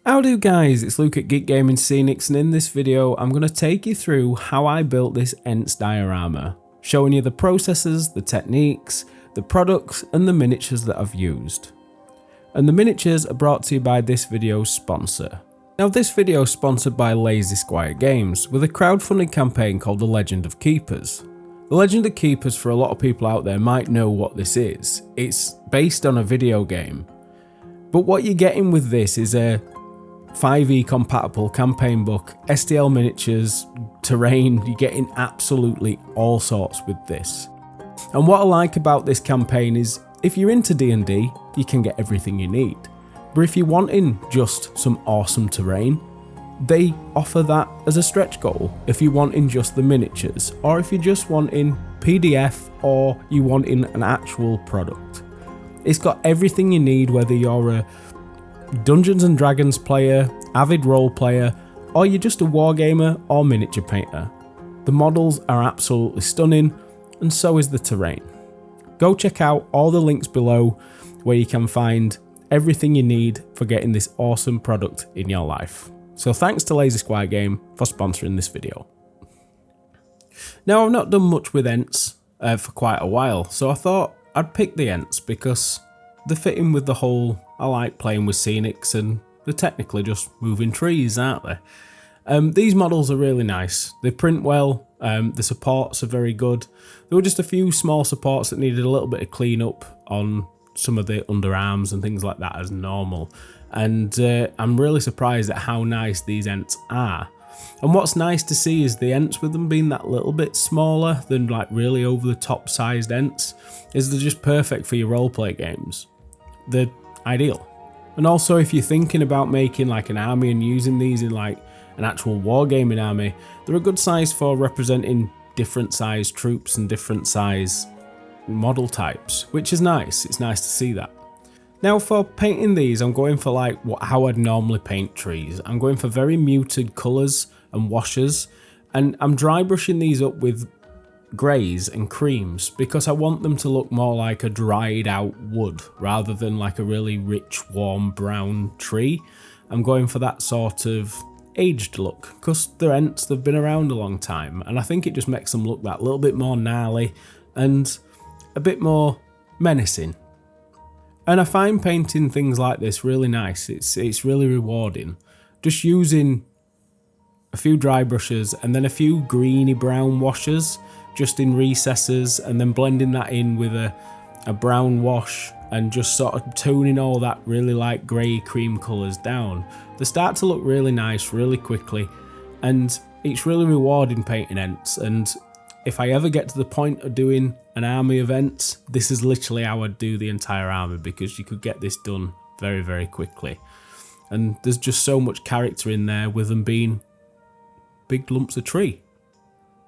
Howdo guys, it's Luke at Geekgaming Scenics, and in this video I'm going to take you through how I built this Ents diorama, showing you the processes, the techniques, the products and the miniatures that I've used. And the miniatures are brought to you by this video's sponsor. Now this video is sponsored by Squire Games with a crowdfunding campaign called The Legend of Keepers. The Legend of Keepers, for a lot of people out there, might know what this is. It's based on a video game. But what you're getting with this is a 5e compatible campaign book, STL miniatures, terrain. You're getting absolutely all sorts with this. And what I like about this campaign is if you're into D&D, you can get everything you need. But if you're wanting just some awesome terrain, they offer that as a stretch goal. If you're wanting just the miniatures, or if you're just wanting PDF, or you wanting an actual product. It's got everything you need, whether you're a Dungeons and Dragons player, avid role player, or you're just a wargamer or miniature painter. The models are absolutely stunning, and so is the terrain. Go check out all the links below where you can find everything you need for getting this awesome product in your life. So thanks to Squire Games for sponsoring this video. Now I've not done much with Ents for quite a while, so I thought I'd pick the Ents because they fit in with the whole, I like playing with Scenics, and they're technically just moving trees, aren't they? These models are really nice. They print well, the supports are very good. There were just a few small supports that needed a little bit of clean up on some of the underarms and things like that as normal. And I'm really surprised at how nice these Ents are. And what's nice to see is the Ents, with them being that little bit smaller than like really over the top sized Ents, is they're just perfect for your roleplay games. They're ideal. And also if you're thinking about making like an army and using these in like an actual wargaming army, they're a good size for representing different size troops and different size model types, which is nice. It's nice to see that. Now for painting these, I'm going for like how I'd normally paint trees. I'm going for very muted colours and washes, and I'm dry brushing these up with greys and creams because I want them to look more like a dried out wood rather than like a really rich warm brown tree. I'm going for that sort of aged look because they're Ents, they've been around a long time, and I think it just makes them look that little bit more gnarly and a bit more menacing. And I find painting things like this really nice. It's really rewarding. Just using a few dry brushes and then a few greeny brown washes just in recesses, and then blending that in with a brown wash and just sort of toning all that really light grey cream colours down. They start to look really nice really quickly, and it's really rewarding painting Ents. And if I ever get to the point of doing an army of Ents, this is literally how I'd do the entire army, because you could get this done very, very quickly. And there's just so much character in there with them being big lumps of tree.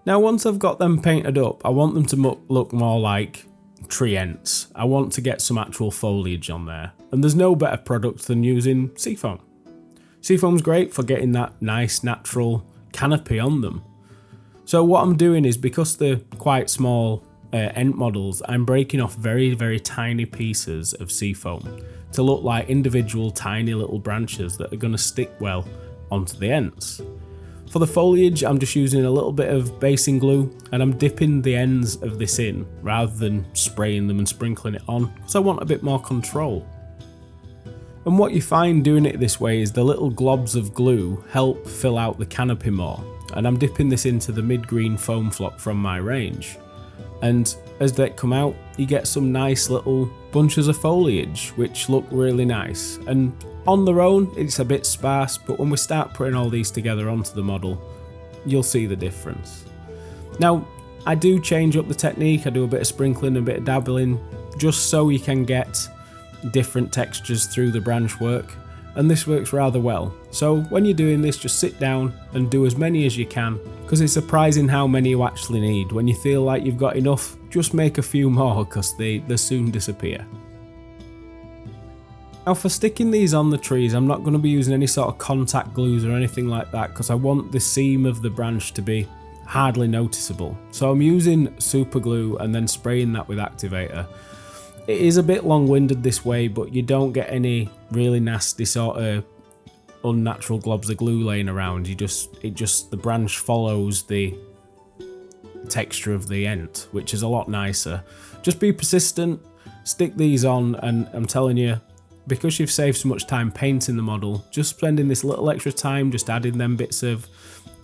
Now once I've got them painted up, I want them to look more like tree Ents. I want to get some actual foliage on there. And there's no better product than using seafoam. Seafoam's great for getting that nice natural canopy on them. So what I'm doing is, because they're quite small Ent models, I'm breaking off very, very tiny pieces of seafoam to look like individual tiny little branches that are going to stick well onto the Ents. For the foliage, I'm just using a little bit of basing glue, and I'm dipping the ends of this in rather than spraying them and sprinkling it on, because I want a bit more control. And what you find doing it this way is the little globs of glue help fill out the canopy more. And I'm dipping this into the mid-green foam flock from my range. And as they come out, you get some nice little bunches of foliage, which look really nice. And on their own, it's a bit sparse, but when we start putting all these together onto the model, you'll see the difference. Now, I do change up the technique. I do a bit of sprinkling, a bit of dabbling, just so you can get different textures through the branch work. And this works rather well. So when you're doing this, just sit down and do as many as you can, because it's surprising how many you actually need. When you feel like you've got enough, just make a few more, because they soon disappear. Now for sticking these on the trees, I'm not going to be using any sort of contact glues or anything like that, because I want the seam of the branch to be hardly noticeable. So I'm using super glue and then spraying that with activator. It is a bit long-winded this way, but you don't get any really nasty sort of unnatural globs of glue laying around. The branch follows the texture of the Ent, which is a lot nicer. Just be persistent, stick these on, and I'm telling you, because you've saved so much time painting the model, just spending this little extra time just adding them bits of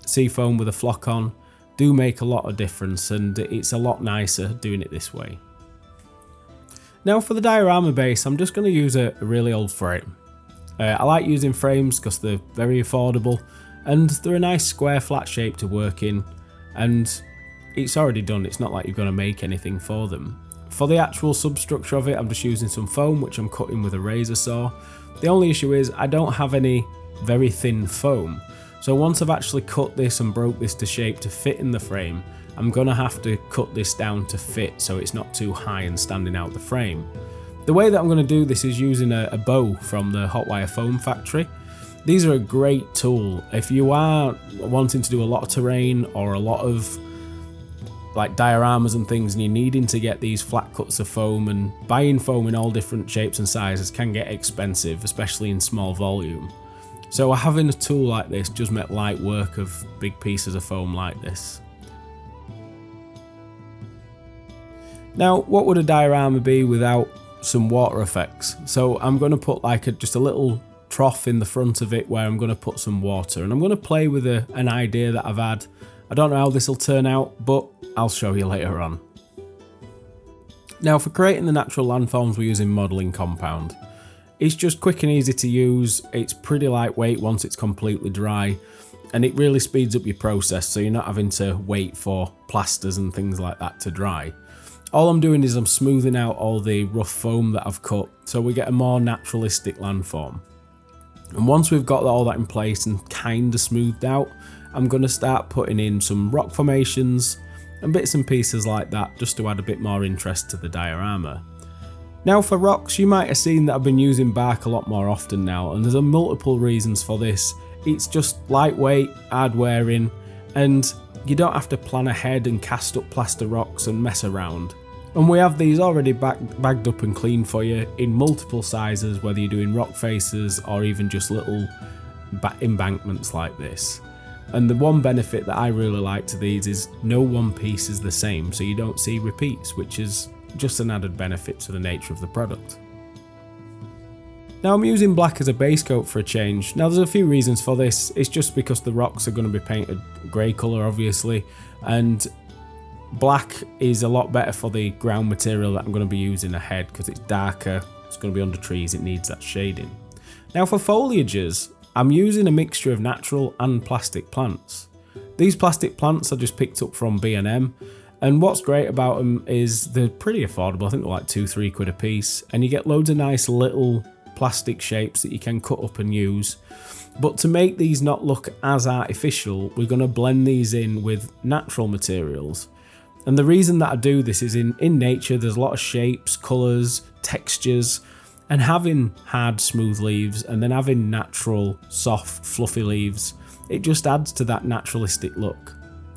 seafoam with a flock on do make a lot of difference, and it's a lot nicer doing it this way. Now for the diorama base, I'm just going to use a really old frame. I like using frames because they're very affordable and they're a nice square flat shape to work in, and it's already done. It's not like you're going to make anything for them. For the actual substructure of it, I'm just using some foam which I'm cutting with a razor saw. The only issue is I don't have any very thin foam, so once I've actually cut this and broke this to shape to fit in the frame, I'm going to have to cut this down to fit so it's not too high and standing out the frame. The way that I'm going to do this is using a bow from the Hotwire Foam Factory. These are a great tool if you are wanting to do a lot of terrain or a lot of like dioramas and things, and you're needing to get these flat cuts of foam, and buying foam in all different shapes and sizes can get expensive, especially in small volume. So having a tool like this just make light work of big pieces of foam like this. Now, what would a diorama be without some water effects? So I'm going to put like just a little trough in the front of it where I'm going to put some water, and I'm going to play with an idea that I've had. I don't know how this will turn out, but I'll show you later on. Now for creating the natural landforms, we're using modelling compound. It's just quick and easy to use, it's pretty lightweight once it's completely dry, and it really speeds up your process so you're not having to wait for plasters and things like that to dry. All I'm doing is I'm smoothing out all the rough foam that I've cut so we get a more naturalistic landform. And once we've got all that in place and kinda smoothed out, I'm going to start putting in some rock formations and bits and pieces like that just to add a bit more interest to the diorama. Now for rocks, you might have seen that I've been using bark a lot more often now, and there's multiple reasons for this. It's just lightweight, hard wearing, and you don't have to plan ahead and cast up plaster rocks and mess around. And we have these already bagged up and clean for you in multiple sizes, whether you're doing rock faces or even just little embankments like this. And the one benefit that I really like to these is no one piece is the same, so you don't see repeats, which is just an added benefit to the nature of the product. Now I'm using black as a base coat for a change. Now there's a few reasons for this. It's just because the rocks are going to be painted grey colour obviously, and black is a lot better for the ground material that I'm going to be using ahead because it's darker, it's going to be under trees, it needs that shading. Now for foliages, I'm using a mixture of natural and plastic plants. These plastic plants I just picked up from B&M, and what's great about them is they're pretty affordable. I think they're like £2-3 quid a piece, and you get loads of nice little plastic shapes that you can cut up and use. But to make these not look as artificial, we're going to blend these in with natural materials. And the reason that I do this is in nature there's a lot of shapes, colours, textures, and having hard smooth leaves and then having natural soft fluffy leaves, it just adds to that naturalistic look.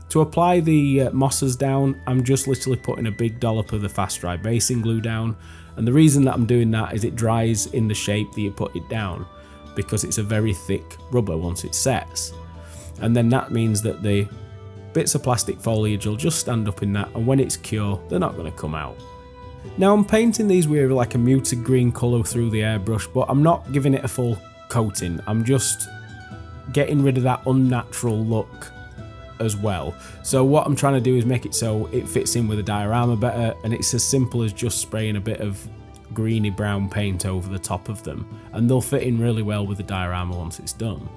To apply the mosses down, I'm just literally putting a big dollop of the fast dry basing glue down, and the reason that I'm doing that is it dries in the shape that you put it down because it's a very thick rubber once it sets, and then that means that the bits of plastic foliage will just stand up in that, and when it's cured they're not going to come out. Now I'm painting these with like a muted green colour through the airbrush, but I'm not giving it a full coating, I'm just getting rid of that unnatural look as well. So what I'm trying to do is make it so it fits in with the diorama better, and it's as simple as just spraying a bit of greeny brown paint over the top of them, and they'll fit in really well with the diorama once it's done.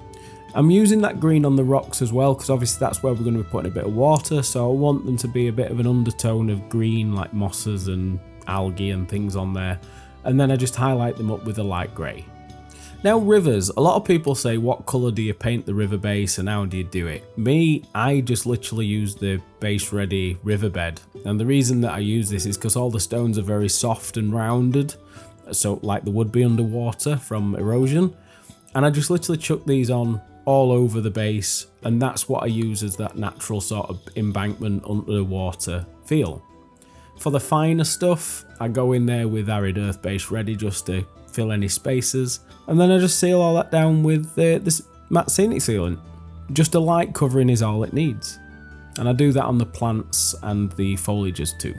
I'm using that green on the rocks as well because obviously that's where we're going to be putting a bit of water, so I want them to be a bit of an undertone of green like mosses and algae and things on there, and then I just highlight them up with a light grey. Now rivers, a lot of people say what colour do you paint the river base and how do you do it? Me, I just literally use the base ready riverbed, and the reason that I use this is because all the stones are very soft and rounded, so like they would be underwater from erosion, and I just literally chuck these on all over the base, and that's what I use as that natural sort of embankment underwater feel. For the finer stuff, I go in there with Arid Earth Base Ready just to fill any spaces, and then I just seal all that down with this matte scenic sealant. Just a light covering is all it needs, and I do that on the plants and the foliages too.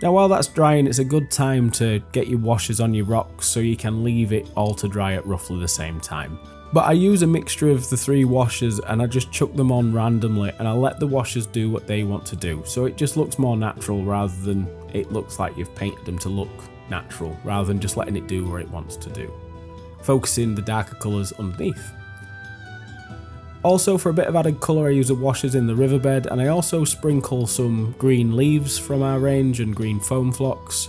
Now while that's drying, it's a good time to get your washes on your rocks so you can leave it all to dry at roughly the same time. But I use a mixture of the 3 washes and I just chuck them on randomly, and I let the washes do what they want to do, so it just looks more natural rather than it looks like you've painted them to look natural, rather than just letting it do what it wants to do. Focusing the darker colours underneath. Also, for a bit of added colour, I use the washes in the riverbed, and I also sprinkle some green leaves from our range and green foam flocks,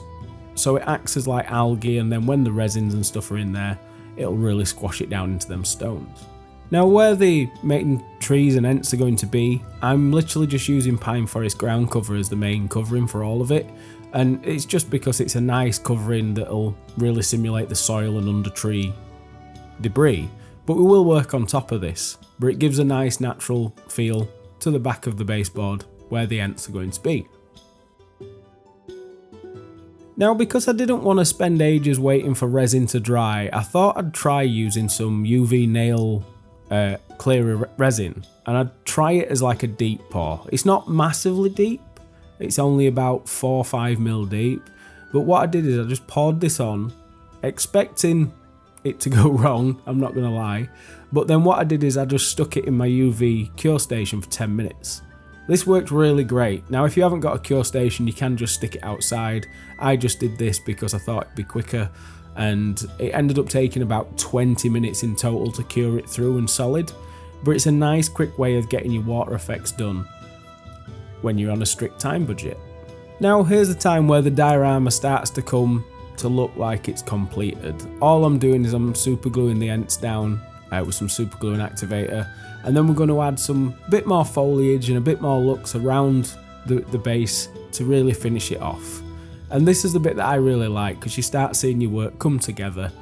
so it acts as like algae, and then when the resins and stuff are in there, it'll really squash it down into them stones. Now where the main trees and ents are going to be, I'm literally just using pine forest ground cover as the main covering for all of it, and it's just because it's a nice covering that'll really simulate the soil and under tree debris. But we will work on top of this, but it gives a nice natural feel to the back of the baseboard where the ents are going to be. Now because I didn't want to spend ages waiting for resin to dry, I thought I'd try using some UV nail clearer resin, and I'd try it as like a deep pour. It's not massively deep, it's only about 4 or 5 mil deep, but what I did is I just poured this on, expecting it to go wrong, I'm not gonna lie, but then what I did is I just stuck it in my UV cure station for 10 minutes. This worked really great. Now if you haven't got a cure station, you can just stick it outside. I just did this because I thought it'd be quicker, and it ended up taking about 20 minutes in total to cure it through and solid, but it's a nice quick way of getting your water effects done when you're on a strict time budget. Now here's the time where the diorama starts to come to look like it's completed. All I'm doing is I'm super gluing the ents down with some super glue and activator, and then we're going to add some bit more foliage and a bit more looks around the base to really finish it off. And this is the bit that I really like, because you start seeing your work come together.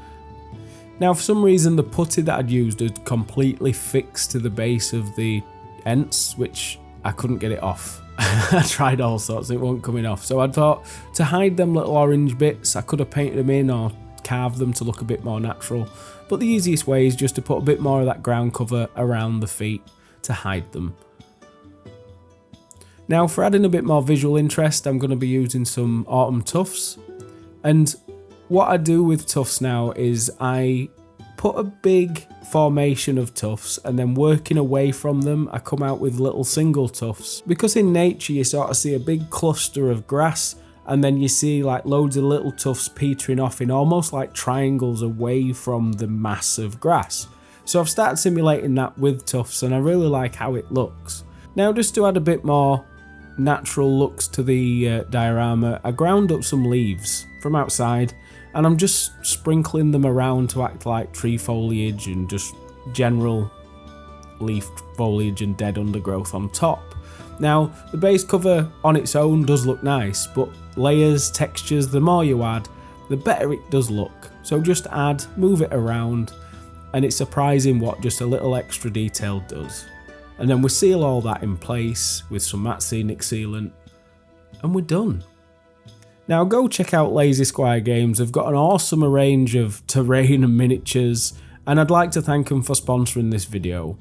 Now for some reason the putty that I'd used had completely fixed to the base of the ents, which I couldn't get it off. I tried all sorts, it wasn't coming off. So I thought to hide them little orange bits, I could have painted them in or carved them to look a bit more natural. But the easiest way is just to put a bit more of that ground cover around the feet to hide them. Now for adding a bit more visual interest, I'm going to be using some autumn tufts. And what I do with tufts now is I put a big formation of tufts, and then working away from them I come out with little single tufts, because in nature you sort of see a big cluster of grass and then you see like loads of little tufts petering off in almost like triangles away from the mass of grass. So I've started simulating that with tufts, and I really like how it looks. Now just to add a bit more natural looks to the diorama, I ground up some leaves from outside, and I'm just sprinkling them around to act like tree foliage and just general leaf foliage and dead undergrowth on top. Now the base cover on its own does look nice, but layers, textures, the more you add, the better it does look. So just add, move it around, and it's surprising what just a little extra detail does. And then we seal all that in place with some matte scenic sealant, and we're done. Now go check out Lazy Squire Games. They've got an awesome range of terrain and miniatures, and I'd like to thank them for sponsoring this video.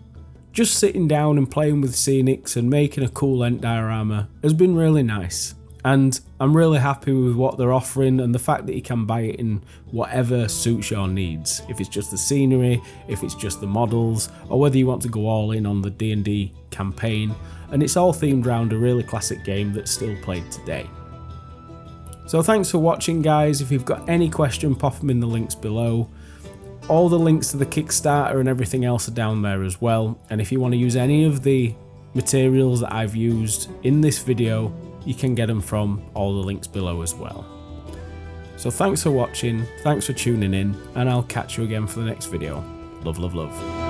Just sitting down and playing with Scenics and making a cool Ent diorama has been really nice, and I'm really happy with what they're offering and the fact that you can buy it in whatever suits your needs. If it's just the scenery, if it's just the models, or whether you want to go all in on the D&D campaign, and it's all themed around a really classic game that's still played today. So thanks for watching guys. If you've got any question, pop them in the links below. All the links to the Kickstarter and everything else are down there as well, and if you want to use any of the materials that I've used in this video, you can get them from all the links below as well. So thanks for watching, thanks for tuning in, and I'll catch you again for the next video. Love, love, love.